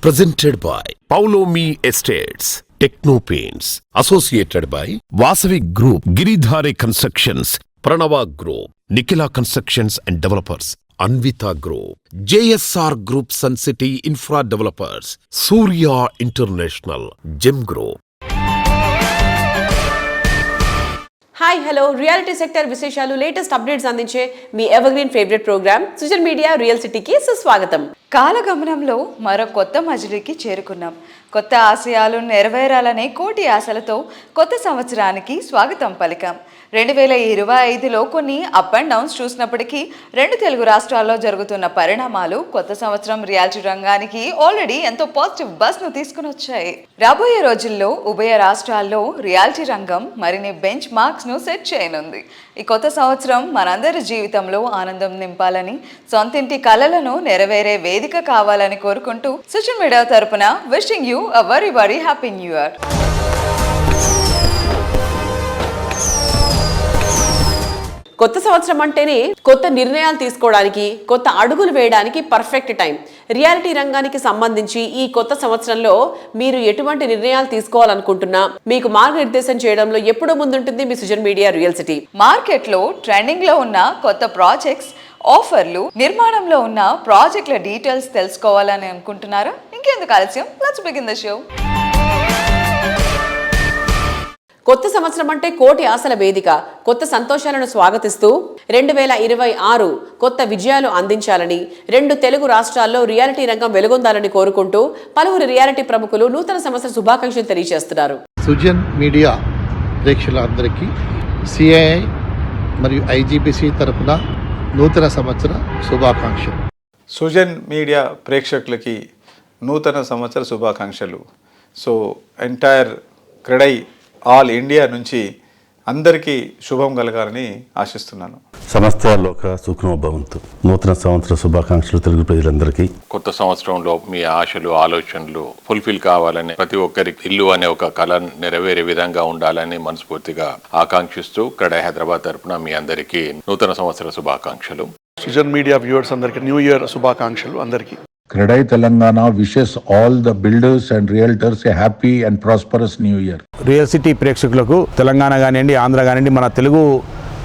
Presented by Paulomi Estates, Techno Paints, associated by Vasavi Group, Giridhare Constructions, Pranava Group, Nikhila Constructions and Developers, Anvita Group, JSR Group Sun City Infra Developers, Surya International, Gem Group. Hi hello reality sector విశేషాలు latest updates అందించే మీ evergreen favourite programme social media real సిటీకి సుస్వాగతం. కాలగమనంలో మరో కొత్త మజిలీకి చేరుకున్నాం. కొత్త ఆశయాలు నెరవేరాలనే కోటి ఆశలతో కొత్త సంవత్సరానికి స్వాగతం పలికాం. 2025లో కొన్ని అప్ అండ్ డౌన్స్ చూసినప్పటికీ రెండు తెలుగు రాష్ట్రాల్లో జరుగుతున్న పరిణామాలు కొత్త సంవత్సరం రియాలిటీ రంగానికి ఆల్రెడీ ఎంతో పాజిటివ్ బస్ను తీసుకుని వచ్చాయి. రాబోయే రోజుల్లో ఉభయ రాష్ట్రాల్లో రియాలిటీ రంగం మరిన్ని బెంచ్ మార్క్స్ను సెట్ చేయనుంది. ఈ కొత్త సంవత్సరం మనందరి జీవితంలో ఆనందం నింపాలని, సొంతింటి కలలను నెరవేరే వేదిక కావాలని కోరుకుంటూ సోషల్ మీడియా తరపున wishing you a very happy new year. కొత్త సంవత్సరం అంటేనే కొత్త నిర్ణయాలు తీసుకోవడానికి, కొత్త అడుగులు వేయడానికి పర్ఫెక్ట్ టైం. రియాలిటీ రంగానికి సంబంధించి ఈ కొత్త సంవత్సరంలో మీరు ఎటువంటి నిర్ణయాలు తీసుకోవాలనుకుంటున్నా మీకు మార్గనిర్దేశం చేయడంలో ఎప్పుడూ ముందుంటుంది మీ సోషల్ మీడియా రియల్ సిటీ. మార్కెట్లో ట్రెండింగ్లో ఉన్న కొత్త ప్రాజెక్ట్స్, ఆఫర్లు, నిర్మాణంలో ఉన్న ప్రాజెక్టుల డీటెయిల్స్ తెలుసుకోవాలని అనుకుంటున్నారా? ఇంకెందుకు ఆలస్యం, లెట్స్ బిగిన్ ద షో. కొత్త సంవత్సరం అంటే కోటి ఆశల వేదిక. కొత్త సంతోషాలను స్వాగతిస్తూ 2026 కొత్త విజయాలు అందించాలని, రెండు తెలుగు రాష్ట్రాల్లో రియాలిటీ రంగం వెలుగొందాలని కోరుకుంటూ పలువురు రియాలిటీ ప్రముఖులు నూతన సంవత్సర శుభాకాంక్షలు తెలియజేస్తున్నారు. సుజన్ మీడియా ప్రేక్షకులందరికీ సిఐఐ మరియు ఐజీబీసీ తరపున నూతన సంవత్సర శుభాకాంక్షలు. సుజన్ మీడియా ప్రేక్షకులకి నూతన సంవత్సర శుభాకాంక్షలు. So entire CREDAI all India నుంచి అందరికీ శుభం కలగాలని ఆశిస్తున్నాను. సమస్త లోక సుఖనో భవంతు. నూతన సంవత్సర శుభాకాంక్షలు తెలుగు ప్రజలందరికీ. కొత్త సంవత్సరంలో మీ ఆశలు, ఆలోచనలు ఫుల్ఫిల్ కావాలని, ప్రతి ఒక్కరికి ఇల్లు అనే ఒక కళ నెరవేరే విధంగా ఉండాలని మనస్ఫూర్తిగా ఆకాంక్షిస్తూ క్రెడై హైదరాబాద్ తరఫున మీ అందరికీ నూతన సంవత్సర శుభాకాంక్షలు. సుజన్ మీడియా వ్యూవర్స్ అందరికీ న్యూ ఇయర్ శుభాకాంక్షలు. అందరికీ CREDAI Telangana wishes all the builders and realtors A happy and prosperous new year. Real city ప్రేక్షకులకు తెలంగాణ కానివ్వండి, ఆంధ్ర కానివ్వండి, మన తెలుగు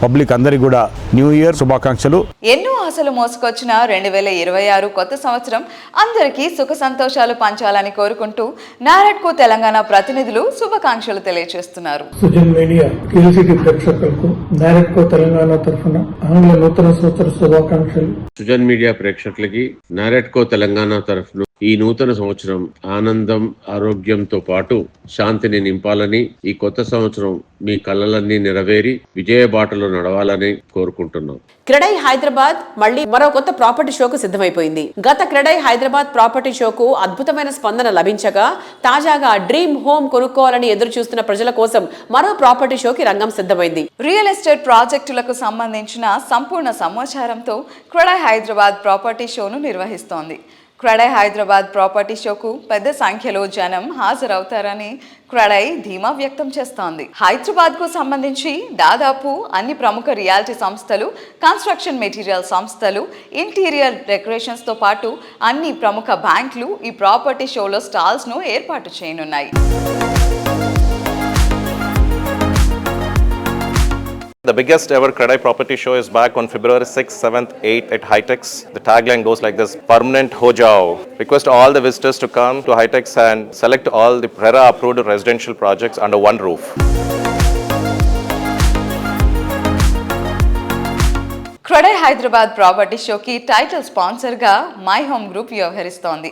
పబ్లిక్ అందరికీ కూడా న్యూ ఇయర్ శుభాకాంక్షలు. ఎన్నో ఆశలు మోసుకొచ్చిన 2026 కొత్త సంవత్సరం అందరికీ సుఖ సంతోషాలు పంచాలని కోరుకుంటూ నారాయణకు తెలంగాణ ప్రతినిధులు శుభాకాంక్షలు తెలియజేస్తున్నారు. సుజన్ మీడియా రియల్ సిటీ ప్రేక్షకులకు నారాయణకు తెలంగాణ తరఫున ఆంగ్ల నూతన సంవత్సర శుభాకాంక్షలు. సుజన్ మీడియా ప్రేక్షకులకి నారాయణకు తెలంగాణ తరఫున ఈ నూతన సంవత్సరం ఆనందం, ఆరోగ్యంతో పాటు శాంతిని నింపాలని, ఈ కొత్త సంవత్సరం మీ కలలన్నీ నెరవేరి విజయ బాటలో నడవాలని కోరుకుంటున్నాం. క్రెడై హైదరాబాద్ మళ్ళీ మరో కొత్త ప్రాపర్టీ షోకు సిద్ధమైపోయింది. గత క్రెడై హైదరాబాద్ ప్రాపర్టీ షోకు అద్భుతమైన స్పందన లభించగా తాజాగా డ్రీమ్ హోమ్ కొనుక్కోవాలని ఎదురు చూస్తున్న ప్రజల కోసం మరో ప్రాపర్టీ షోకి రంగం సిద్ధమైంది. రియల్ ఎస్టేట్ ప్రాజెక్టులకు సంబంధించిన సంపూర్ణ సమాచారంతో క్రెడై హైదరాబాద్ ప్రాపర్టీ షోను నిర్వహిస్తోంది. క్రెడై హైదరాబాద్ ప్రాపర్టీ షోకు పెద్ద సంఖ్యలో జనం హాజరవుతారని క్రెడై ధీమా వ్యక్తం చేస్తోంది. హైదరాబాద్ కు సంబంధించి దాదాపు అన్ని ప్రముఖ రియాలిటీ సంస్థలు, కన్స్ట్రక్షన్ మెటీరియల్ సంస్థలు, ఇంటీరియర్ డెకరేషన్స్ తో పాటు అన్ని ప్రముఖ బ్యాంకులు ఈ ప్రాపర్టీ షోలో స్టాల్స్ ను ఏర్పాటు చేయనున్నాయి. The biggest ever Credai property show is back on February 6th, 7th, 8th at Hitex. The tagline goes like this: Permanent Ho Jao. Request all the visitors to come to Hitex and select all the RERA approved residential projects under one roof. CREDAI Hyderabad property షోకి title sponsor గా my home group వ్యవహరిస్తోంది.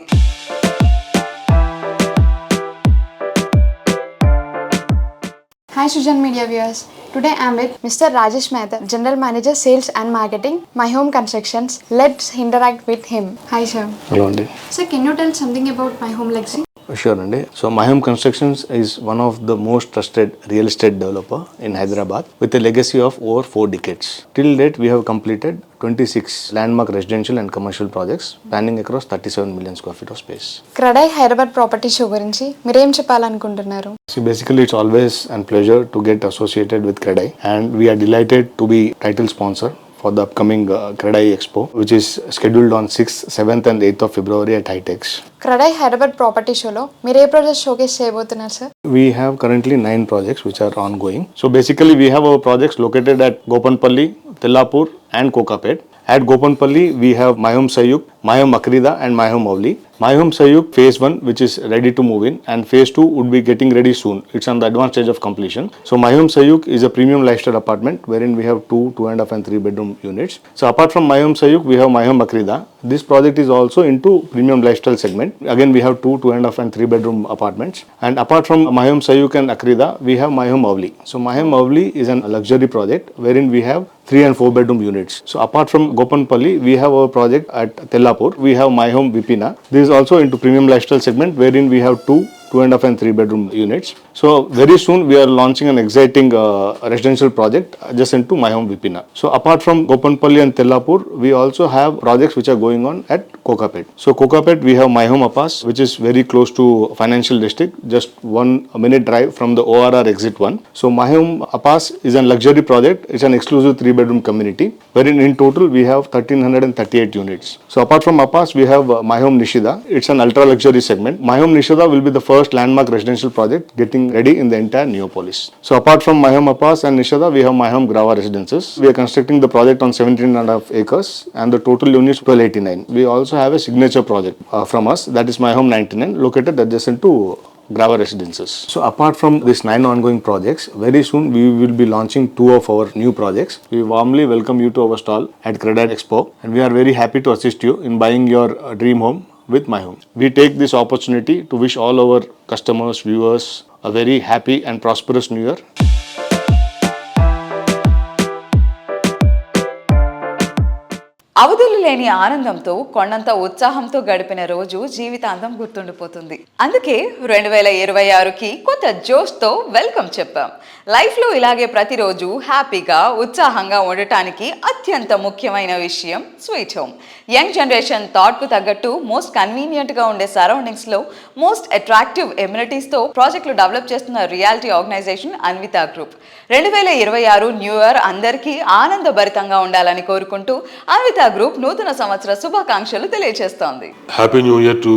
Hi Sujan Media viewers. Today I am with Mr. Rajesh Mehta, General Manager Sales and Marketing, My Home Constructions. Let's interact with him. Hi sir. Hello Andy. Sir, can you tell something about My Home Legacy? Sure Andy. So My Home Constructions is one of the most trusted real estate developer in Hyderabad with a legacy of over 4 decades. Till date we have completed 26 landmark residential and commercial projects spanning across 37 million square feet of space. CREDAI Hyderabad property show గురించి మీరేం చెప్పాలనుకుంటున్నారు? So basically it's always a pleasure to get associated with Credai and we are delighted to be title sponsor for the upcoming Kredai Expo, which is scheduled on 6th, 7th and 8th of February at HITEX. CREDAI Hyderabad property షోలో మీరు ఏ project showcase చేయబోతున్నారు sir? We have currently 9 projects which are ongoing. So basically we have our projects located at Gopanpalli, Tellapur and Kokapet. At Gopanpalli, we have My Home Sayuk, My Home Akrida and My Home Avli. My Home Sayuk phase 1, which is ready to move in, and phase 2 would be getting ready soon. It's on the advanced stage of completion. So My Home Sayuk is a premium lifestyle apartment wherein we have 2, 2.5 and 3 bedroom units. So apart from My Home Sayuk, we have My Home Akrida. This project is also into premium lifestyle segment. Again, we have 2, 2.5 and 3 bedroom apartments. And apart from My Home Sayuk and Akrida, we have My Home Avli. So My Home Avli is a luxury project wherein we have 3 and 4 bedroom units. So apart from Gopanpalli, we have our project at Tellapur. We have My Home Vipina. This is also into premium lifestyle segment wherein we have 2, 2.5 and 3 bedroom units. So very soon we are launching an exciting residential project adjacent to My Home Vipina. So apart from Gopanpalli and Tellapur, we also have projects which are going on at Kokapet. So Kokapet, we have My Home Apas, which is very close to financial district, just 1 minute drive from the ORR exit 1. So My Home Apas is a luxury project. It's an exclusive 3 bedroom community wherein in total we have 1338 units. So apart from Apas, we have My Home Nishida. It's an ultra luxury segment. My Home Nishida will be the first landmark residential project getting ready in the entire Neopolis. So apart from My Home Apas and Nishada, we have My Home Grava Residences. We are constructing the project on 17.5 acres and the total units 1289. We also have a signature project from us, that is My Home 99, located adjacent to Grava Residences. So apart from these 9 ongoing projects, very soon we will be launching 2 of our new projects. We warmly welcome you to our stall at Kredai Expo, and we are very happy to assist you in buying your dream home with My Home. We take this opportunity to wish all our customers, viewers a very happy and prosperous new year. అవధులు లేని ఆనందంతో కొండంత ఉత్సాహంతో గడిపిన రోజు జీవితాంతం గుర్తుండిపోతుంది. అందుకే 2026కి కొత్త జోష్తో వెల్కమ్ చెప్పాం. లైఫ్లో ఇలాగే ప్రతిరోజు హ్యాపీగా ఉత్సాహంగా ఉండటానికి అత్యంత ముఖ్యమైన విషయం స్వీట్ హోమ్. యంగ్ జనరేషన్ థాట్కు తగ్గట్టు మోస్ట్ కన్వీనియంట్గా ఉండే సరౌండింగ్స్లో మోస్ట్ అట్రాక్టివ్ ఎమ్యూనిటీస్తో ప్రాజెక్టులు డెవలప్ చేస్తున్న reality organisation Anvita group. 2026 new year అందరికీ ఆనందభరితంగా ఉండాలని కోరుకుంటూ అన్విత గ్రూప్ నూతన సంవత్సర శుభాకాంక్షలు తెలియజేస్తోంది. Happy new year to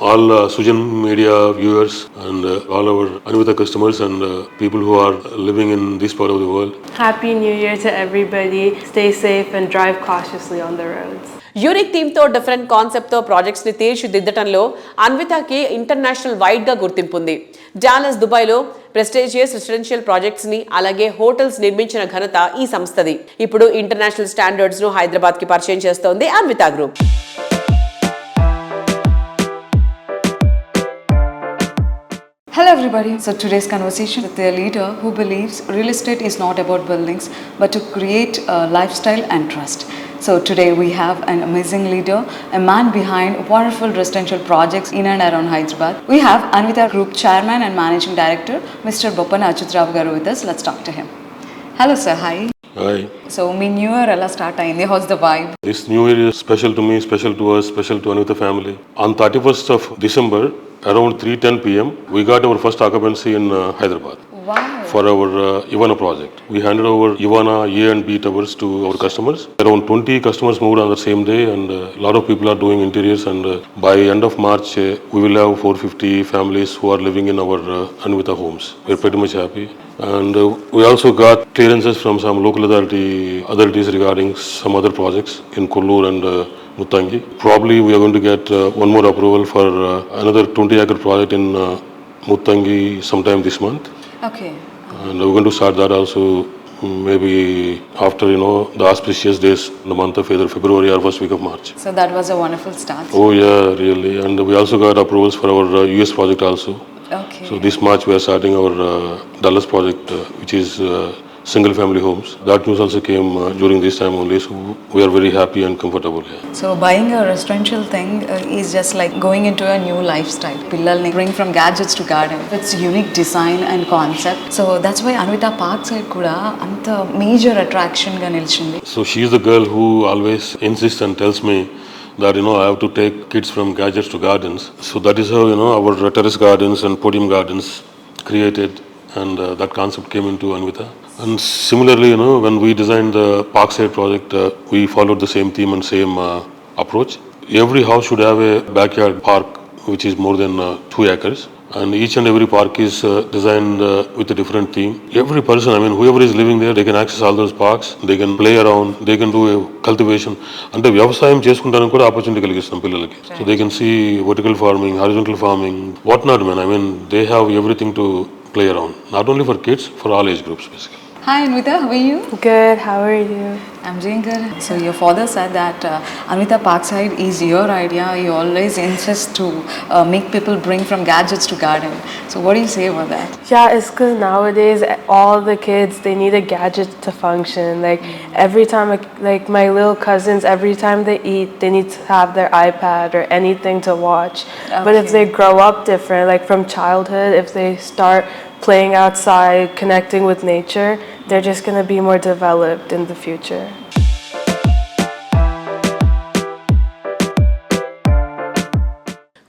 all Sujan Media viewers and all our Anvita customers and people who are living in this part of the world. Happy New Year to everybody. Stay safe and drive cautiously on the roads. Unique థీమ్తో different కాన్సెప్ట్తో ప్రాజెక్ట్స్ని తీర్చిదిద్దటంలో అన్వితకి international వైడ్గా గుర్తింపు ఉంది. Dallas, దుబాయ్లో prestigious residential ప్రాజెక్ట్స్ని అలాగే hotels నిర్మించిన ఘనత ఈ సంస్థది. ఇప్పుడు ఇంటర్నేషనల్ స్టాండర్డ్స్ను హైదరాబాద్కి పరిచయం చేస్తోంది Anvitha group. Hello everybody. So today's conversation with a leader who believes real estate is not about buildings but to create a lifestyle and trust. So today we have an amazing leader, a man behind wonderful residential projects in and around Hyderabad. We have Anvita Group Chairman and Managing Director, Mr. Boppana Achyutrao garu with us. Let's talk to him. Hello sir, hi. Hi. So me new year ఎలా start అయింది? House the vibe? This new year is special to me, special to us, special to Anvita family. On 31st of December, around 3:10 p.m., we got our first occupancy in Hyderabad. Wow. For our Ivana project. We handed over Ivana A and B towers to our customers. Around 20 customers moved on the same day and a lot of people are doing interiors and by end of March we will have 450 families who are living in our Anvita homes. We're pretty much happy. And we also got clearances from some local authorities regarding some other projects in Kollur and Muttangi. Probably we are going to get one more approval for another 20-acre project in Muttangi sometime this month. Okay. And we're going to start that also maybe after the auspicious days in the month of either February or first week of March. So that was a wonderful start. Oh yeah, really. And we also got approvals for our US project also. Okay. So this March we are starting our Dallas project, which is single family homes. That news also came during this time only, so we are very happy and comfortable here. So buying a residential thing is just like going into a new lifestyle. Pillalni bring from gadgets to garden. It's unique design and concept. So that's why Anvita Park side kuda anta major attraction ga nilchindi. So she is the girl who always insists and tells me that I have to take kids from gadgets to gardens. So that is how our terrace gardens and podium gardens created, and that concept came into Anvita. And similarly, when we designed the Parkside project, we followed the same theme and same approach. Every house should have a backyard park which is more than 2 acres. And each and every park is designed with a different theme. Every person, whoever is living there, they can access all those parks, they can play around, they can do a cultivation. అంటే వ్యవసాయం చేసుకుంటానికి కూడా opportunity కలిగిస్తాం పిల్లలకి. So they can see vertical farming, horizontal farming, what not, man. They have everything to play around. Not only for kids, for all age groups basically. Hi Anvita, how are you? Good, how are you? I'm doing good. So your father said that Anvita Parkside is your idea. You always insist to make people bring from gadgets to garden. So what do you say about that? Yeah, it's because nowadays all the kids, they need a gadget to function. Like every time, like my little cousins, every time they eat, they need to have their iPad or anything to watch. Okay. But if they grow up different, like from childhood, if they start playing outside, connecting with nature, they're just going to be more developed in the future.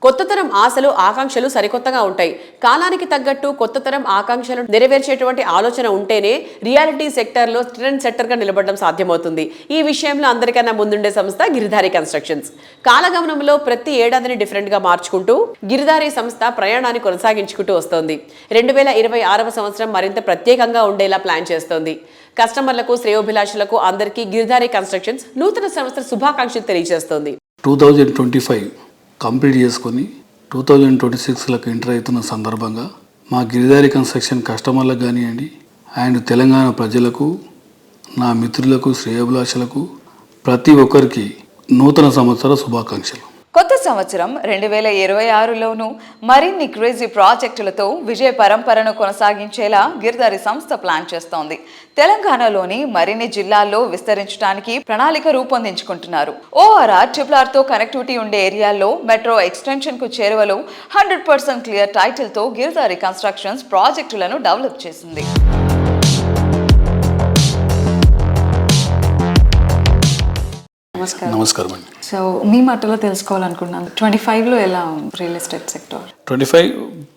కొత్త తరం ఆశలు ఆకాంక్షలు సరికొత్తగా ఉంటాయి. కాలానికి తగ్గట్టు కొత్త తరం ఆకాంక్షలు నెరవేర్చేటువంటి ఆలోచన ఉంటేనే రియాలిటీ సెక్టర్లో ట్రెండ్ సెట్టర్గా నిలబడడం సాధ్యమవుతుంది. ఈ విషయంలో అందరికన్నా ముందుండే సంస్థ గిరిధారి కన్స్ట్రక్షన్స్. కాలగమనంలో ప్రతి ఏడాదిని డిఫరెంట్గా మార్చుకుంటూ గిరిధారి సంస్థ ప్రయాణాన్ని కొనసాగించుకుంటూ వస్తోంది. 2026వ సంవత్సరం మరింత ప్రత్యేకంగా ఉండేలా ప్లాన్ చేస్తోంది. కస్టమర్లకు, శ్రేయోభిలాషులకు అందరికీ గిరిధారి కన్స్ట్రక్షన్స్ నూతన సంవత్సర శుభాకాంక్షలు తెలియజేస్తోంది. 2025 కంప్లీట్ చేసుకొని 2026లకు ఎంటర్ అవుతున్న సందర్భంగా మా గిరిధారి కన్స్ట్రక్షన్ కస్టమర్లకు కానివ్వండి అండ్ తెలంగాణ ప్రజలకు, నా మిత్రులకు, శ్రేయోభిలాషులకు ప్రతి ఒక్కరికి నూతన సంవత్సర శుభాకాంక్షలు. కొత్త సంవత్సరం 2026లోనూ మరిన్ని క్రేజీ ప్రాజెక్టులతో విజయ పరంపరను కొనసాగించేలా గిరిధారి సంస్థ ప్లాన్ చేస్తోంది. తెలంగాణలోని మరిన్ని జిల్లాల్లో విస్తరించడానికి ప్రణాళిక రూపొందించుకుంటున్నారు. ORR, RRRతో కనెక్టివిటీ ఉండే ఏరియాల్లో మెట్రో ఎక్స్టెన్షన్కు చేరువలో 100% క్లియర్ టైటిల్తో గిరిధారి కన్స్ట్రక్షన్స్ ప్రాజెక్టులను డెవలప్ చేసింది. నమస్కారం అండి. సో మీ మాటలో తెలుసుకోవాలనుకుంటున్నాను, 25లో ఎలా ఉంది రియల్ ఎస్టేట్ సెక్టర్? 25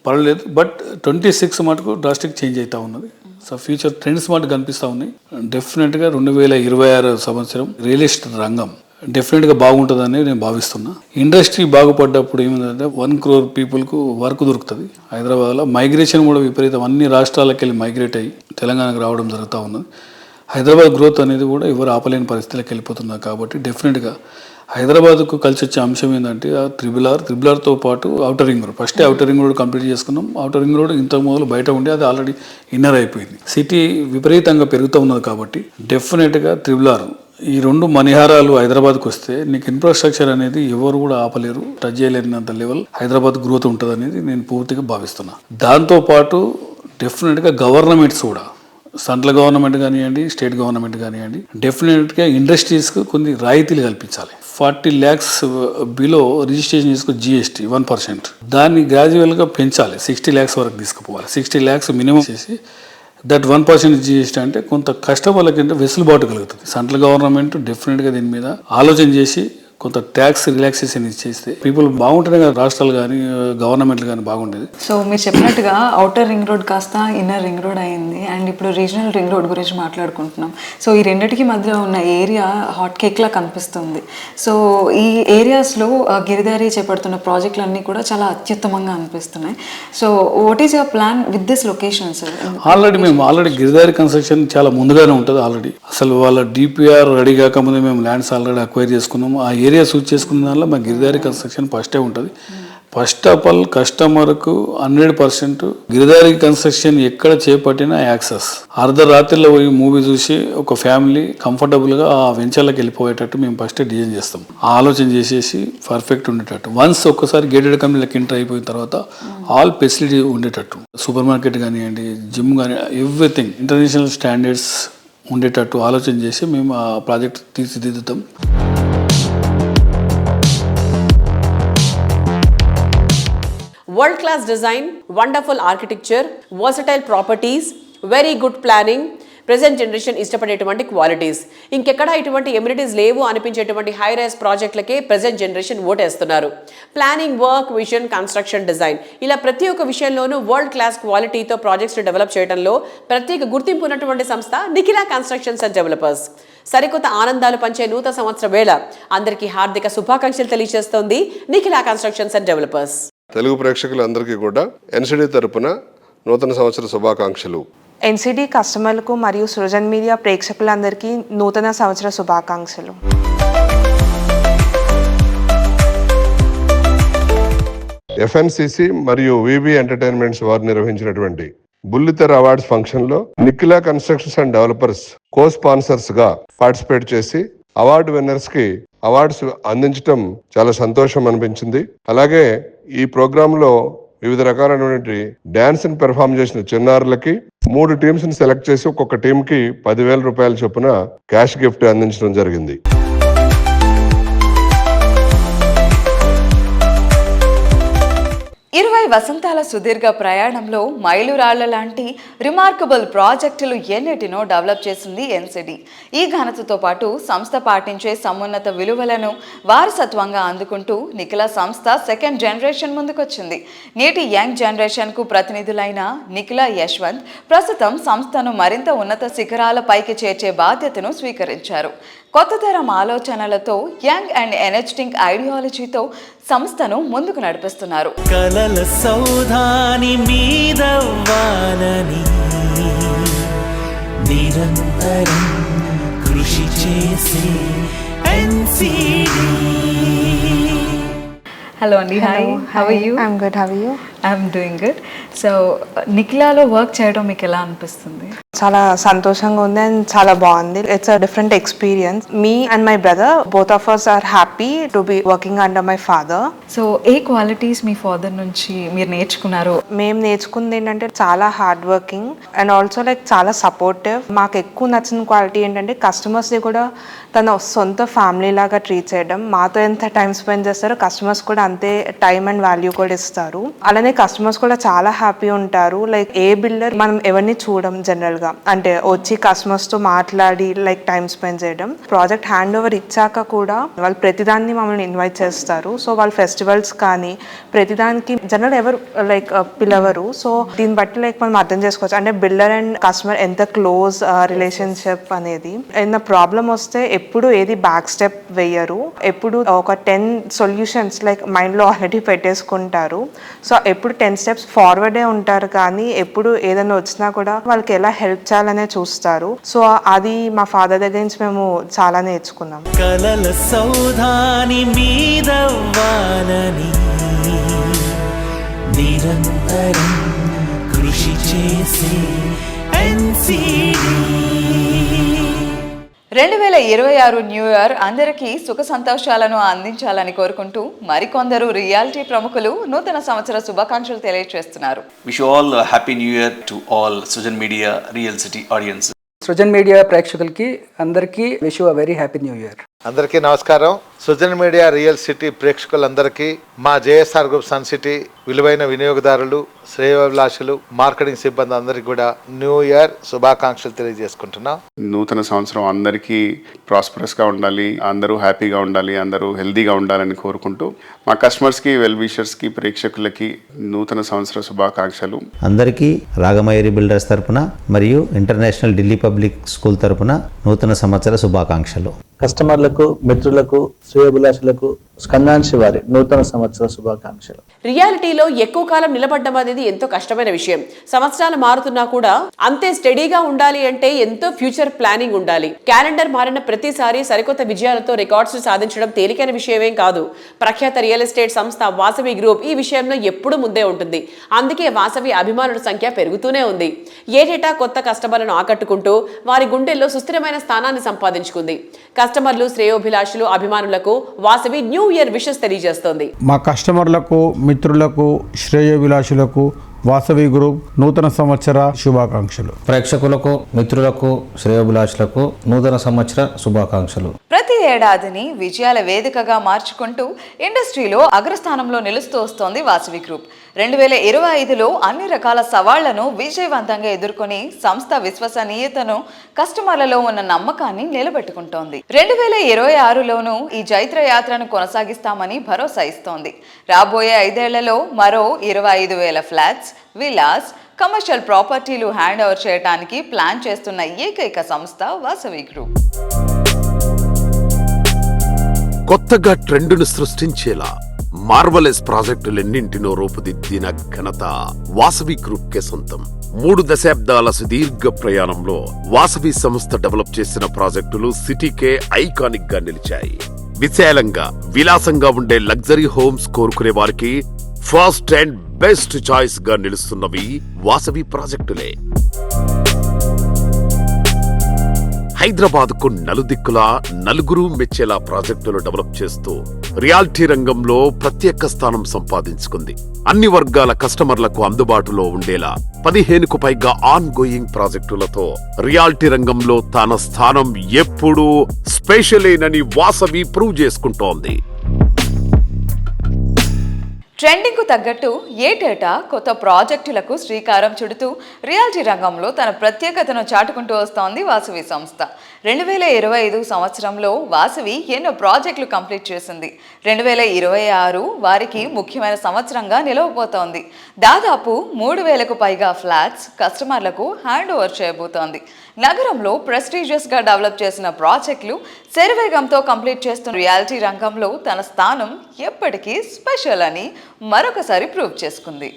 పర్లేదు, బట్ 26 మటుకు డ్రాస్టిక్ చేంజ్ అవుతూ ఉన్నది. సో ఫ్యూచర్ ట్రెండ్స్ మటుకు కనిపిస్తూ ఉన్నాయి. డెఫినెట్గా 2026 సంవత్సరం రియల్ ఎస్టేట్ రంగం డెఫినెట్గా బాగుంటుందని నేను భావిస్తున్నా. ఇండస్ట్రీ బాగుపడ్డప్పుడు ఏమిటంటే 1 crore పీపుల్కు వర్క్ దొరుకుతుంది. హైదరాబాద్లో మైగ్రేషన్ కూడా విపరీతం, అన్ని రాష్ట్రాలకు వెళ్ళి మైగ్రేట్ అయ్యి తెలంగాణకు రావడం జరుగుతూ ఉన్నది. హైదరాబాద్ గ్రోత్ అనేది కూడా ఎవరు ఆపలేని పరిస్థితులకు వెళ్ళిపోతున్నారు. కాబట్టి డెఫినెట్గా హైదరాబాద్కు కలిసి వచ్చే అంశం ఏంటంటే ఆ త్రిబుల్ ఆర్తో పాటు outer ring road. First outer ring road complete చేసుకున్నాం. ఔటర్ రింగ్ రోడ్ ఇంతకు మొదలు బయట ఉండి అది ఆల్రెడీ ఇన్నర్ అయిపోయింది. సిటీ విపరీతంగా పెరుగుతూ ఉన్నది. కాబట్టి డెఫినెట్గా త్రిబుల్ ఈ 2 మణిహారాలు హైదరాబాద్కి వస్తే నీకు ఇన్ఫ్రాస్ట్రక్చర్ అనేది ఎవరు కూడా ఆపలేరు, టచ్ చేయలేనంత లెవెల్ హైదరాబాద్ గ్రోత్ ఉంటుంది అనేది నేను పూర్తిగా భావిస్తున్నా. దాంతోపాటు డెఫినెట్గా గవర్నమెంట్స్ కూడా, సెంట్రల్ గవర్నమెంట్ కానివ్వండి, స్టేట్ గవర్నమెంట్ కానివ్వండి, డెఫినెట్గా ఇండస్ట్రీస్కి కొన్ని రాయితీలు కల్పించాలి. 40 lakhs బిలో రిజిస్ట్రేషన్ చేసుకుని GST 1%, దాన్ని గ్రాడ్యువల్గా పెంచాలి. 60 lakhs వరకు తీసుకుపోవాలి. 60 lakhs మినిమం చేసి దట్ 1% GST అంటే కొంత కస్టమర్లకి అంటే వెసులుబాటు కలుగుతుంది. సెంట్రల్ గవర్నమెంట్ డెఫినెట్గా దీని మీద ఆలోచన చేసి కొంత ట్యాక్స్ రిలాక్సేషన్ ఇచ్చేస్తే పీపుల్ బాగుంటేనే కదా రాష్ట్రాలు కానీ గవర్నమెంట్లు కానీ బాగుండేది. సో మీరు చెప్పినట్టుగా ఔటర్ రింగ్ రోడ్ కాస్త ఇన్నర్ రింగ్ రోడ్ అయింది అండ్ ఇప్పుడు రీజనల్ రింగ్ రోడ్ గురించి మాట్లాడుకుంటున్నాం. సో ఈ రెండిటికి మధ్య ఉన్న ఏరియా హాట్ కేక్లా కనిపిస్తుంది. సో ఈ ఏరియాస్లో గిరిధారి చేపడుతున్న ప్రాజెక్టులన్నీ కూడా చాలా అత్యుత్తమంగా అనిపిస్తున్నాయి. So what is your plan with this location sir? Already Giridhari construction చాలా ముందుగానే ఉంటుంది. ఆల్రెడీ అసలు వాళ్ళ DPR రెడీ కాకముందే మేము ల్యాండ్స్ ఆల్రెడీ అక్వైర్ చేసుకున్నాము. ఆ ఏరియా సూట్ చేసుకున్న దానిలో మా గిరిధారి కన్స్ట్రక్షన్ ఫస్టే ఉంటుంది. ఫస్ట్ ఆఫ్ ఆల్ కస్టమర్కు 100% గిరిధారి కన్స్ట్రక్షన్ ఎక్కడ చేపట్టినా యాక్సెస్. అర్ధరాత్రిలో పోయి మూవీ చూసి ఒక ఫ్యామిలీ కంఫర్టబుల్గా ఆ వెంచర్లకు వెళ్ళిపోయేటట్టు మేము ఫస్ట్ డిజైన్ చేస్తాం. ఆలోచన చేసేసి పర్ఫెక్ట్ ఉండేటట్టు. వన్స్ ఒక్కసారి గేటెడ్ కమ్యూనిటీలకు ఎంటర్ అయిపోయిన తర్వాత ఆల్ ఫెసిలిటీ ఉండేటట్టు, సూపర్ మార్కెట్ కానివ్వండి, జిమ్ కానీ, ఎవ్రీథింగ్ ఇంటర్నేషనల్ స్టాండర్డ్స్ ఉండేటట్టు ఆలోచన చేసి మేము ఆ ప్రాజెక్ట్ తీర్చిదిద్దుతాం. World-class design, wonderful architecture, versatile properties, very good planning, present generation ఇష్టపడేటువంటి క్వాలిటీస్. ఇంకెక్కడ ఇటువంటి ఎమ్యూనిటీస్ లేవు అనిపించేటువంటి హై రైజ్ ప్రాజెక్టులకే ప్రెజెంట్ జనరేషన్ ఓటేస్తున్నారు. Planning, work, vision, construction, design ఇలా ప్రతి ఒక్క విషయంలోనూ వరల్డ్ క్లాస్ క్వాలిటీతో ప్రాజెక్ట్స్ డెవలప్ చేయడంలో ప్రత్యేక గుర్తింపు ఉన్నటువంటి సంస్థ నిఖిలా కన్స్ట్రక్షన్స్ అండ్ డెవలపర్స్. సరికొత్త ఆనందాలు పంచే నూతన సంవత్సర వేళ అందరికీ హార్దిక శుభాకాంక్షలు తెలియజేస్తోంది నిఖిలా కన్స్ట్రక్షన్స్ అండ్ డెవలపర్స్. తెలుగు ప్రేక్షకులందరికీ కూడా ఎన్సిడి తరపున నూతన సంవత్సర శుభాకాంక్షలు. ఎన్సిడి కస్టమర్లకు మరియు సృజన్ మీడియా ప్రేక్షకులందరికీ నూతన సంవత్సర శుభాకాంక్షలు. ఎఫ్ఎన్సిసి మరియు విబి ఎంటర్టైన్మెంట్స్ వారు నిర్వహించినటువంటి బుల్లితెర అవార్డ్స్ ఫంక్షన్ లో Nikhila constructions and developers co sponsors గా పార్టిసిపేట్ చేసి అవార్డు విన్నర్స్ కి అవార్డ్స్ అందించడం చాలా సంతోషం అనిపించింది. అలాగే ఈ ప్రోగ్రామ్ లో వివిధ రకాలైనటువంటి డాన్స్ ని పెర్ఫామ్ చేసిన చిన్నారులకి 3 టీమ్స్ ని సెలెక్ట్ చేసి ఒక్కొక్క టీమ్ కి 10,000 రూపాయల చొప్పున క్యాష్ గిఫ్ట్ అందించడం జరిగింది. 20 వసంతాల సుదీర్ఘ ప్రయాణంలో మైలురాళ్ల లాంటి రిమార్కబుల్ ప్రాజెక్టులు ఎన్నిటినో డెవలప్ చేసింది ఎన్సిడి. ఈ ఘనతతో పాటు సంస్థ పాటించే సమున్నత విలువలను వారసత్వంగా అందుకుంటూ నిఖిలా సంస్థ సెకండ్ జనరేషన్ ముందుకొచ్చింది. నేటి యంగ్ జనరేషన్కు ప్రతినిధులైన నిఖిలా యశ్వంత్ ప్రస్తుతం సంస్థను మరింత ఉన్నత శిఖరాల పైకి చేర్చే బాధ్యతను స్వీకరించారు. కొత్త తరం ఆలోచనలతో యంగ్ అండ్ ఎనర్జెటిక్ ఐడియాలజీతో సంస్థను ముందుకు నడిపిస్తున్నారు. కలల సౌధాని మీదవ్వాలని నిరంతరం కృషి చేసే ఎన్సిడి. హలో అండి. Hi, how are you? I'm good. How are you? I'm doing good. So నిఖిలాలో వర్క్ చేయడం మీకు ఎలా అనిపిస్తుంది? చాలా సంతోషంగా ఉంది అండ్ చాలా బాగుంది. It's a different experience. Me and my brother both of us are happy to be working under my father. So ఏ క్వాలిటీస్ మీ ఫాదర్ నుంచి మీరు నేర్చుకున్నారు? మేము నేర్చుకుంది ఏంటంటే చాలా hard working and also like చాలా సపోర్టివ్. మాకు ఎక్కువ నచ్చిన క్వాలిటీ ఏంటంటే కస్టమర్స్ని కూడా తన సొంత ఫ్యామిలీ లాగా ట్రీట్ చేయడం. మాతో ఎంత టైం స్పెండ్ చేస్తారో కస్టమర్స్ కూడా అంతే టైం అండ్ వాల్యూ కూడా ఇస్తారు. అలానే కస్టమర్స్ కూడా చాలా హ్యాపీ ఉంటారు. లైక్ ఏ బిల్డర్ మనం ఎవరిని చూడం జనరల్ గా, అంటే వచ్చి కస్టమర్స్ తో మాట్లాడి లైక్ టైం స్పెండ్ చేయడం. ప్రాజెక్ట్ హ్యాండ్ ఓవర్ ఇచ్చాక కూడా వాళ్ళు ప్రతిదాన్ని మమ్మల్ని ఇన్వైట్ చేస్తారు. సో వాళ్ళ ఫెస్టివల్స్ కానీ ప్రతిదానికి జనరల్ ఎవరు లైక్ పిలవరు. సో దీన్ని బట్టి లైక్ మనం అర్థం చేసుకోవచ్చు అంటే బిల్డర్ అండ్ కస్టమర్ ఎంత క్లోజ్ రిలేషన్షిప్ అనేది. ఏదైనా ప్రాబ్లం వస్తే ఎప్పుడు ఏది బ్యాక్ స్టెప్ వేయరు. ఎప్పుడు ఒక 10 సొల్యూషన్స్ లైక్ మైండ్ లో ఆల్రెడీ పెట్టేసుకుంటారు. సో ఎప్పుడు 10 స్టెప్స్ ఫార్వర్డే ఉంటారు. కానీ ఎప్పుడు ఏదైనా వచ్చినా కూడా వాళ్ళకి ఎలా హెల్ప్ చేయాలనే చూస్తారు. సో అది మా ఫాదర్ దగ్గర నుంచి మేము చాలా నేర్చుకున్నాం. కలల సౌధాని మీదవ్వాలని నిరంతరం కృషి చేసే ఎన్సిడి. 2026 న్యూ ఇయర్ అందరికీ సుఖ సంతోషాలను అందించాలని కోరుకుంటూ మరికొందరు రియాలిటీ ప్రముఖులు నూతన సంవత్సర శుభాకాంక్షలు తెలియజేస్తున్నారు. Wish you all happy new year to all Srujan media real city audience. Srujan media ప్రేక్షకులకి అందరికీ wish you a very happy new year. అందరికీ నమస్కారం. సృజన్ మీడియా రియల్ సిటీ ప్రేక్షకులందరికీ మా జేఎస్ఆర్ గ్రూప్ సన్ సిటీ విలువైన వినియోగదారులు, శ్రేయోభిలాషులు, మార్కెటింగ్ సిబ్బంది అందరికీ కూడా న్యూ ఇయర్ శుభాకాంక్షలు తెలియజేసుకుంటున్నాం. నూతన సంవత్సరం అందరికీ ప్రాస్పరస్గా ఉండాలి, అందరూ హ్యాపీగా ఉండాలి, అందరూ హెల్తీగా ఉండాలని కోరుకుంటూ మా కస్టమర్స్కి, వెల్ విషర్స్కి, ప్రేక్షకులకి నూతన సంవత్సర శుభాకాంక్షలు. అందరికీ రాగమయూరి బిల్డర్స్ తరపున మరియు ఇంటర్నేషనల్ ఢిల్లీ పబ్లిక్ స్కూల్ తరపున నూతన సంవత్సర శుభాకాంక్షలు. కస్టమర్లకు, మిత్రులకు, శ్రేయోభిలాషులకు స్కందాంశి వారి నూతన సంవత్సర శుభాకాంక్షలు. రియాలిటీలో ఎక్కువ కాలం నిలబడడం అనేది ఎంతో కష్టమైన విషయం. సంవత్సరాలు మారుతున్నా కూడా అంతే స్టడీగా ఉండాలి అంటే ఎంతో ఫ్యూచర్ ప్లానింగ్ ఉండాలి. క్యాలెండర్ మారిన ప్రతిసారి సరికొత్త విజయాలతో రికార్డ్స్ సాధించడం తేలికైన విషయమేం కాదు. ప్రఖ్యాత రియల్ ఎస్టేట్ సంస్థ వాసవి గ్రూప్ ఈ విషయంలో ఎప్పుడూ ముందే ఉంటుంది. అందుకే వాసవి అభిమానుల సంఖ్య పెరుగుతూనే ఉంది. ఏటేటా కొత్త కస్టమర్లను ఆకట్టుకుంటూ వారి గుండెల్లో సుస్థిరమైన స్థానాన్ని సంపాదించుకుంది. కస్టమర్లు, శ్రేయోభిలాషులు, అభిమానులకు వాసవి న్యూ ఇయర్ విషెస్ తెలియజేస్తోంది. మా కస్టమర్లకు, మిత్రులకు, శ్రేయోభిలాషులకు వాసవి గ్రూప్ నూతన సంవత్సర శుభాకాంక్షలు. ప్రేక్షకులకు, మిత్రులకు, శ్రేయోభిలాషులకు నూతన సంవత్సర శుభాకాంక్షలు. ప్రతి ఏడాదిని విజయాల వేదికగా మార్చుకుంటూ ఇండస్ట్రీలో అగ్రస్థానంలో నిలుస్తూ వస్తోంది వాసవి గ్రూప్. 2025లో అన్ని రకాల సవాళ్లను విజయవంతంగా ఎదుర్కొని సంస్థ విశ్వసనీయతను, కస్టమర్లలో ఉన్న నమ్మకాన్ని నిలబెట్టుకుంటోంది. 2026లోనూ ఈ జైత్ర యాత్రను కొనసాగిస్తామని భరోసా ఇస్తోంది. రాబోయే 5 ఏళ్లలో మరో 25,000 ఫ్లాట్స్, విలాస్, కమర్షియల్ ప్రాపర్టీలు హ్యాండ్ ఓవర్ చేయడానికి ప్లాన్ చేస్తున్న ఏకైక సంస్థ వాసవి గ్రూప్. కొత్తగా ట్రెండును సృష్టించేలా మార్వలెస్ ప్రాజెక్టులెన్నింటినో రూపుదిద్దిన ఘనత వాసవి గ్రూప్ కే సొంతం. 3 దశాబ్దాల సుదీర్ఘ ప్రయాణంలో వాసవి సంస్థ డెవలప్ చేసిన ప్రాజెక్టులు సిటీకే ఐకానిక్ గా నిలిచాయి. విశాలంగా, విలాసంగా ఉండే లగ్జరీ హోమ్స్ కోరుకునే వారికి ఫస్ట్ అండ్ బెస్ట్ చాయిస్ గా నిలుస్తున్నవి వాసవి ప్రాజెక్టులే. హైదరాబాద్ కు నలుదిక్కులా నలుగురు మెచ్చేలా ప్రాజెక్టులు డెవలప్ చేస్తూ రియాలిటీ రంగంలో ప్రత్యేక స్థానం సంపాదించుకుంది. అన్ని వర్గాల కస్టమర్లకు అందుబాటులో ఉండేలా 15కు పైగా ఆన్ గోయింగ్ ప్రాజెక్టులతో రియాలిటీ రంగంలో తన స్థానం ఎప్పుడూ స్పెషలేనని వాసవి ప్రూవ్ చేసుకుంటోంది. ట్రెండింగ్ కు తగ్గట్టు ఏటేటా కొత్త ప్రాజెక్టులకు శ్రీకారం చుడుతూ రియాలిటీ రంగంలో తన ప్రత్యేకతను చాటుకుంటూ వస్తోంది వాసవి సంస్థ. 2025 సంవత్సరంలో వాసవి ఎన్నో ప్రాజెక్టులు కంప్లీట్ చేసింది. 2026 వారికి ముఖ్యమైన సంవత్సరంగా నిలవబోతోంది. దాదాపు 3,000కు పైగా ఫ్లాట్స్ కస్టమర్లకు హ్యాండ్ ఓవర్ చేయబోతోంది. నగరంలో ప్రెస్టీజియస్ గా డెవలప్ చేసిన ప్రాజెక్టులు శరవేగంతో కంప్లీట్ చేస్తున్న రియాలిటీ రంగంలో తన స్థానం ఎప్పటికీ స్పెషల్ అని మరొకసారి ప్రూవ్ చేసుకుంది.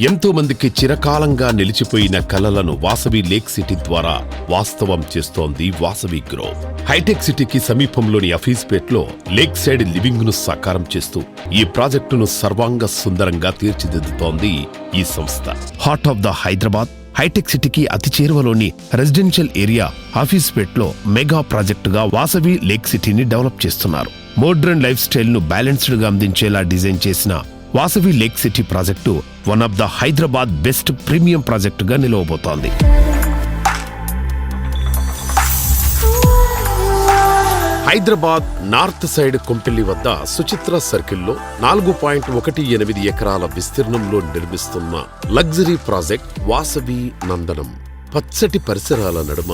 ఎంతో మందికి చిరకాలంగా నిలిచిపోయిన కలలను వాసవి లేక్ సిటీ ద్వారా వాస్తవం చేస్తోంది వాసవి గ్రూప్. హైటెక్ సిటీకి సమీపంలోని అఫీస్పేట్లో లేక్ సైడ్ లివింగ్ ను సాకారం చేస్తూ ఈ ప్రాజెక్టును సర్వాంగ సుందరంగా తీర్చిదిద్దుతోంది ఈ సంస్థ. Heart of the Hyderabad hitech సిటీకి అతి చేరువలోని రెసిడెన్షియల్ ఏరియా ఆఫీస్పేట్లో మెగా ప్రాజెక్టుగా వాసవి లేక్ సిటీని డెవలప్ చేస్తున్నారు. మోడ్రన్ లైఫ్ స్టైల్ ను బ్యాలెన్స్డ్ గా అందించేలా డిజైన్ చేసిన Vasavi lake city project one of the Hyderabad best premium ప్రాజెక్టుగా నిలవబోతోంది. హైదరాబాద్ నార్త్ సైడ్ కొంపెల్లి వద్ద సుచిత్ర సర్కిల్లో 4.18 ఎకరాల విస్తీర్ణంలో నిర్మిస్తున్న లగ్జరీ ప్రాజెక్ట్ వాసవి నందనం. పచ్చటి పరిసరాల నడుమ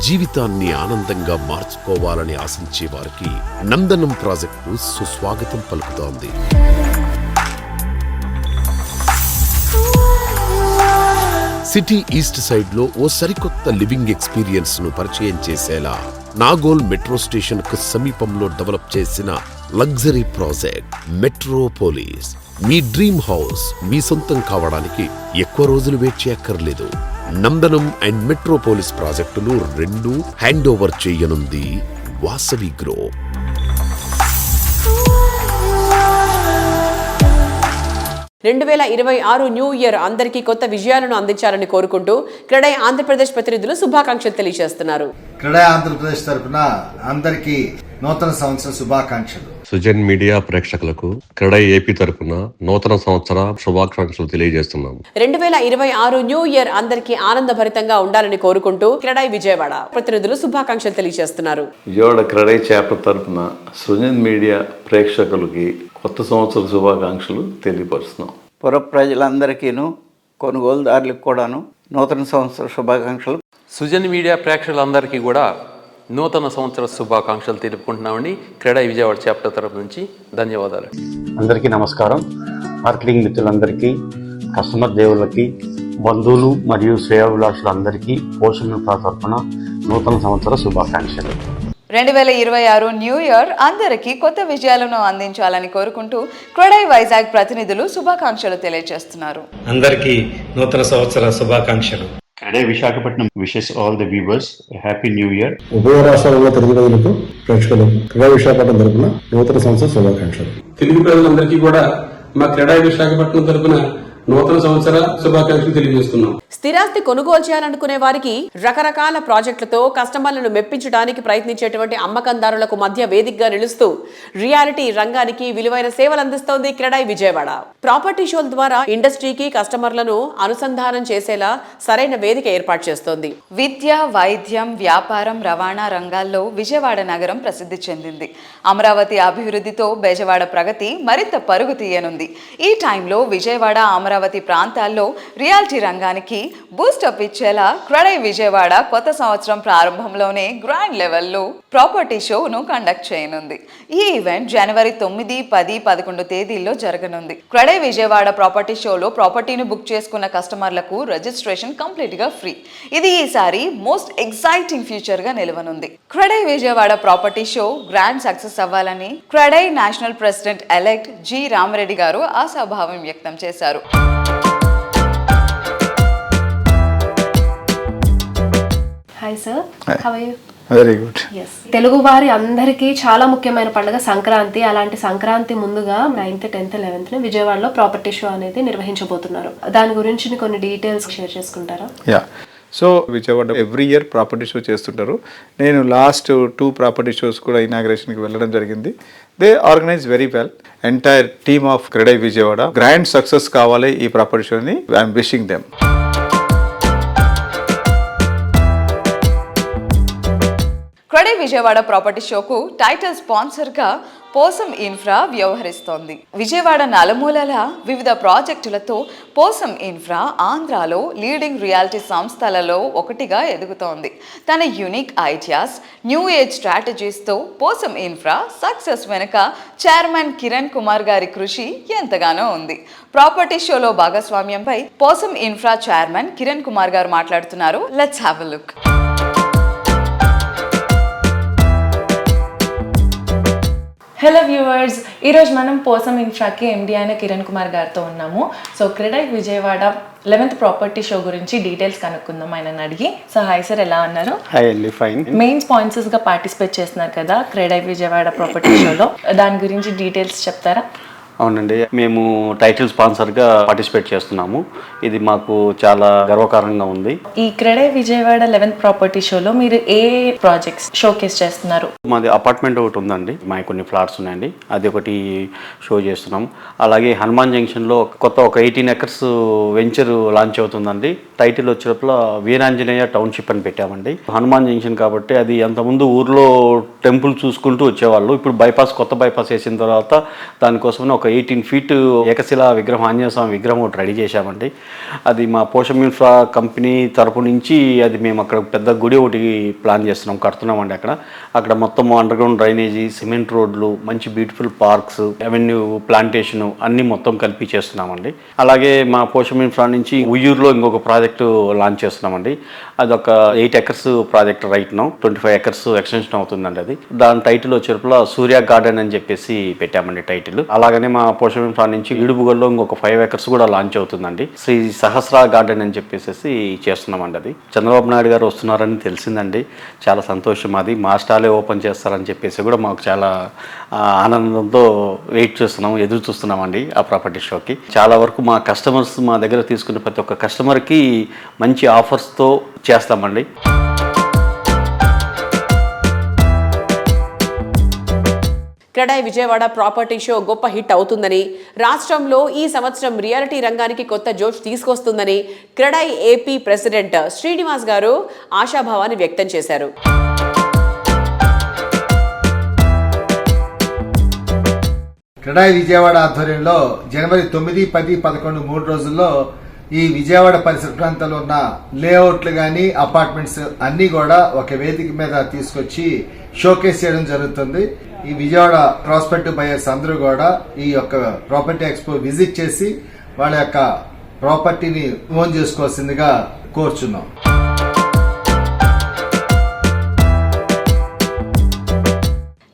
జీవితాన్ని ఆనందంగా మార్చుకోవాలని ఆశించే వారికి నందనం ప్రాజెక్టు సుస్వాగతం పలుకుతోంది. సిటీ ఈస్ట్ సైడ్ లో ఓ సరికొత్త లివింగ్ ఎక్స్పీరియన్స్ ను పరిచయం చేసేలా నాగోల్ మెట్రో స్టేషన్ కు సమీపంలో డెవలప్ చేసిన లగ్జరీ ప్రాజెక్ట్ మెట్రోపోలిస్. మీ డ్రీమ్ హౌస్ మీ సొంతం కావడానికి ఎక్కువ రోజులు వెయిట్ చేయక్కర్లేదు. నందనం అండ్ మెట్రోపోలిస్ ప్రాజెక్టులు 2 హ్యాండ్ ఓవర్ చేయనుంది వాసవి గ్రూప్. రెండు 2026 న్యూ ఇయర్ అందరికీ కొత్త విజయాలను అందించాలని కోరుకుంటూ క్రెడై ఆంధ్రప్రదేశ్ ప్రతినిధులు శుభాకాంక్షలు తెలియజేస్తున్నారు. క్రెడై ఆంధ్రప్రదేశ్ తరపున అందరికీ నూతన సంవత్సర శుభాకాంక్షలు. సుజన్ మీడియా ప్రేక్షకులకు క్రెడై ఏపీ తరపున నూతన సంవత్సర శుభాకాంక్షలు తెలియజేస్తున్నాం. 2026 న్యూ ఇయర్ అందరికీ ఆనందభరితంగా ఉండాలని కోరుకుంటూ క్రెడై విజయవాడ ప్రతినిధులు శుభాకాంక్షలు తెలియజేస్తున్నారు. విజయవాడ క్రెడై చాప్టర్ తరపున సుజన్ మీడియా ప్రేక్షకులకి కొత్త సంవత్సర శుభాకాంక్షలు తెలియపరుస్తున్నాం. పుర ప్రజలందరికీను కొనుగోలుదారులకు కూడాను నూతన సంవత్సర శుభాకాంక్షలు. సుజన్ మీడియా ప్రేక్షకులందరికీ కూడా నూతన సంవత్సర శుభాకాంక్షలు తెలుపుకుంటున్నామండి. క్రెడై విజయవాడ చాప్టర్ తరపు నుంచి ధన్యవాదాలు. అందరికీ నమస్కారం. మార్కెటింగ్ మిత్రులందరికీ, కస్టమర్ దేవుళ్ళకి, బంధువులు మరియు శ్రేయోభిలాషులందరికీ పోషణ తరపున నూతన సంవత్సర శుభాకాంక్షలు. 2026 న్యూ ఇయర్ అందరికీ కొత్త విజయాలను అందించాలని కోరుకుంటూ క్రెడై వైజాగ్ ప్రతినిధులు శుభాకాంక్షలు తెలియజేస్తున్నారు. అందరికీ నూతన సంవత్సర శుభాకాంక్షలు. CREDAI Visakhapatnam wishes all the viewers happy new year. ఉభయ రాష్ట్రాలలో తెలుగు ప్రజలకు ప్రేక్షకులకు క్రెడై విశాఖపట్నం తరపున నూతన సంవత్సర శుభాకాంక్షలు. తెలుగు ప్రజలందరికీ కూడా మా క్రెడై విశాఖపట్నం తరపున నూతన సంవత్సర శుభాకాంక్షలు తెలియజేస్తున్నాం. స్థిరాస్తి కొనుగోలు చేయాలనుకునే వారికి రకరకాల ప్రాజెక్టులతో కస్టమర్లను మెప్పించడానికి ప్రయత్నించేటువంటి అమ్మకందారులకు మధ్య వేదికగా నిలుస్తూ రియాలిటీ రంగానికి విలువైన సేవలు అందిస్తోంది క్రెడాయ్ విజయవాడ. ప్రాపర్టీ షోల ద్వారా ఇండస్ట్రీకి కస్టమర్లను అనుసంధానం చేసేలా సరైన వేదిక ఏర్పాటు చేస్తోంది. విద్య, వైద్యం, వ్యాపారం, రవాణా రంగాల్లో విజయవాడ నగరం ప్రసిద్ధి చెందింది. అమరావతి అభివృద్ధితో బెజవాడ ప్రగతి మరింత పరుగు తీయనుంది. ఈ టైంలో విజయవాడ, అమరావతి ప్రాంతాల్లో రియాలిటీ రంగానికి బూస్టప్ ఇచ్చేలా క్రెడాయ్ విజయవాడ కొత్త సంవత్సరం ప్రారంభంలోనే గ్రాండ్ లెవెల్లో ప్రాపర్టీ షోను కండక్ట్ చేయనుంది. ఈ ఈవెంట్ జనవరి 9, 10, 11 తేదీల్లో జరగనుంది. క్రెడాయ్ విజయవాడ ప్రాపర్టీ షోలో ప్రాపర్టీని బుక్ చేసుకున్న కస్టమర్లకు రిజిస్ట్రేషన్ కంప్లీట్ గా ఫ్రీ. ఇది ఈసారి మోస్ట్ ఎక్సైటింగ్ ఫ్యూచర్ గా నిలవనుంది. CREDAI Vijayawada property show grand success అవ్వాలని CREDAI national president elect G Ramareddy గారు ఆశాభావం వ్యక్తం చేశారు. Hi sir, how are you? Very good. Telugu వారి అందరికీ చాలా ముఖ్యమైన పండుగ సంక్రాంతి. అలాంటి సంక్రాంతి ముందుగా 9th, 10th, 11th విజయవాడలో ప్రాపర్టీ షో అనేది నిర్వహించబోతున్నారు. దాని గురించి కొన్ని డీటెయిల్స్ షేర్ చేసుకుంటారా? Yeah, so Vijayawada every year property show చేస్తుంటారు. నేను లాస్ట్ 2 ప్రాపర్టీ షోస్ కూడా ఇనాగ్రేషన్కి వెళ్ళడం జరిగింది. They organise very well. Entire team of CREDAI Vijayawada grand success కావాలి ఈ ప్రాపర్టీ షోని. I'm wishing them. CREDAI Vijayawada property షోకు టైటిల్ స్పాన్సర్గా పోసం ఇన్ఫ్రా వ్యవహరిస్తోంది. విజయవాడ నలుమూలల వివిధ ప్రాజెక్టులతో పోసం ఇన్ఫ్రా ఆంధ్రాలో లీడింగ్ రియాలిటీ సంస్థలలో ఒకటిగా ఎదుగుతోంది. తన యూనిక్ ఐడియాస్, న్యూ ఏజ్ స్ట్రాటజీస్తో పోసం ఇన్ఫ్రా సక్సెస్ వెనుక చైర్మన్ కిరణ్ కుమార్ గారి కృషి ఎంతగానో ఉంది. ప్రాపర్టీ షోలో భాగస్వామ్యంపై పోసం ఇన్ఫ్రా చైర్మన్ కిరణ్ కుమార్ గారు మాట్లాడుతున్నారు. Let's have a look. Hello viewers, ఈరోజు మనం పోసం ఇన్ఫ్రాకి ఎండి అయిన కిరణ్ కుమార్ గారితో ఉన్నాము. So CREDAI Vijayawada 11th property show గురించి డీటెయిల్స్ కనుక్కుందాం ఆయనని అడిగి. సో హాయ్ సార్, ఎలా ఉన్నారు? హాయ్ అండి, ఫైన్. మెయిన్ స్పాన్సర్స్గా పార్టిసిపేట్ చేస్తున్నారు కదా క్రెడాయ్ విజయవాడ ప్రాపర్టీ షోలో, దాని గురించి డీటెయిల్స్ చెప్తారా? అవునండి, మేము టైటిల్ స్పాన్సర్గా పార్టిసిపేట్ చేస్తున్నాము. ఇది మాకు చాలా గర్వకారంగా ఉంది. ఈ క్రెడాయ్ విజయవాడ 11th ప్రాపర్టీ షోలో మీరు ఏ ప్రాజెక్ట్స్ షోకేస్ చేస్తున్నారు? మాది అపార్ట్మెంట్ ఒకటి ఉందండి, మా కొన్ని ఫ్లాట్స్ ఉన్నాయండి, అది ఒకటి షో చేస్తున్నాం. అలాగే హనుమాన్ జంక్షన్లో కొత్త ఒక 18 acres వెంచర్ లాంచ్ అవుతుందండి. టైటిల్ వచ్చేటప్పుడు వీరాంజనేయ టౌన్షిప్ అని పెట్టామండి. హనుమాన్ జంక్షన్ కాబట్టి అది అంతకుముందు ఊర్లో టెంపుల్ చూసుకుంటూ వచ్చేవాళ్ళు. ఇప్పుడు కొత్త బైపాస్ వేసిన తర్వాత దానికోసం ఒక 18 feet ఏకశిలా విగ్రహం, ఆంజనేయ స్వామి విగ్రహం ఒకటి రెడీ చేశామండి. అది మా పోషం ఇన్ఫ్రా కంపెనీ తరపు నుంచి అది మేము అక్కడ పెద్ద గుడి ఒకటి ప్లాన్ చేస్తున్నాం, కడుతున్నామండి. అక్కడ మొత్తం అండర్ గ్రౌండ్ డ్రైనేజీ, సిమెంట్ రోడ్లు, మంచి బ్యూటిఫుల్ పార్క్స్, అవెన్యూ ప్లాంటేషన్ అన్నీ మొత్తం కలిపి చేస్తున్నామండి. అలాగే మా పోషం ఇన్ఫ్రా నుంచి ఉయ్యూరులో ఇంకొక ప్రాజెక్టు లాంచ్ చేస్తున్నామండి. అది ఒక 8 acres project right now. 25 acres extension అవుతుందండి. అది దాని టైటిల్ వచ్చేటప్పుడు సూర్య గార్డెన్ అని చెప్పేసి పెట్టామండి టైటిల్. అలాగనే మా పోషం ఇన్ఫ్రా నుంచి ఇడుపుగల్లో ఇంకొక 5 acres కూడా లాంచ్ అవుతుందండి. శ్రీ సహస్ర గార్డెన్ అని చెప్పేసి చేస్తున్నామండి. అది చంద్రబాబు నాయుడు గారు వస్తున్నారని తెలిసిందండి, చాలా సంతోషం. అది మా స్టాలే ఓపెన్ చేస్తారని చెప్పేసి కూడా మాకు చాలా ఆనందంతో వెయిట్ చేస్తున్నాం, ఎదురు చూస్తున్నామండి ఆ ప్రాపర్టీ షోకి. చాలా వరకు మా కస్టమర్స్ మా దగ్గర తీసుకునే ప్రతి ఒక్క కస్టమర్కి మంచి ఆఫర్స్తో చేస్తామండి. క్రెడాయ్ విజయవాడ ప్రాపర్టీ షో గొప్ప హిట్ అవుతుందని, రాష్ట్రంలో ఈ సంవత్సరం రియాలిటీ రంగానికి కొత్త జోష్ తీసుకొస్తుందని క్రెడాయ్ ఏపీ ప్రెసిడెంట్ శ్రీనివాస్ గారు ఆశాభావాన్ని వ్యక్తం చేశారు. క్రెడాయ్ విజయవాడ ఆధ్వర్యంలో జనవరి 9, 10, 11 3 రోజుల్లో ఈ విజయవాడ పరిసర ప్రాంతాల్లో ఉన్న లేఅవుట్లు గాని, అపార్ట్మెంట్స్ అన్ని కూడా ఒక వేదిక మీద తీసుకొచ్చి షోకేస్ చేయడం జరుగుతుంది. ఈ విజయవాడ ప్రాస్పెక్టివ్ బయర్స్ అందరూ కూడా ఈ యొక్క ప్రాపర్టీ ఎక్స్పో విజిట్ చేసి వాళ్ళ యొక్క ప్రాపర్టీని ఓన్ చేసుకోవాల్సిందిగా కోరుచున్నాం.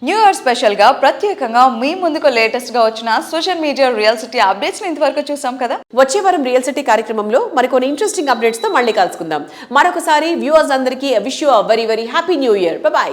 న్యూ ఇయర్ స్పెషల్ గా ప్రత్యేకంగా మీ ముందుకు లేటెస్ట్ గా వచ్చిన social media real city updates ఇంతవరకు చూసాం కదా. వచ్చే వారం రియల్ సిటీ కార్యక్రమంలో మరికొన్ని ఇంట్రెస్టింగ్ అప్డేట్స్ తో మళ్ళీ కలుసుకుందాం. మరొకసారి వ్యూవర్స్ అందరికీ wish you a very very happy new year. By by.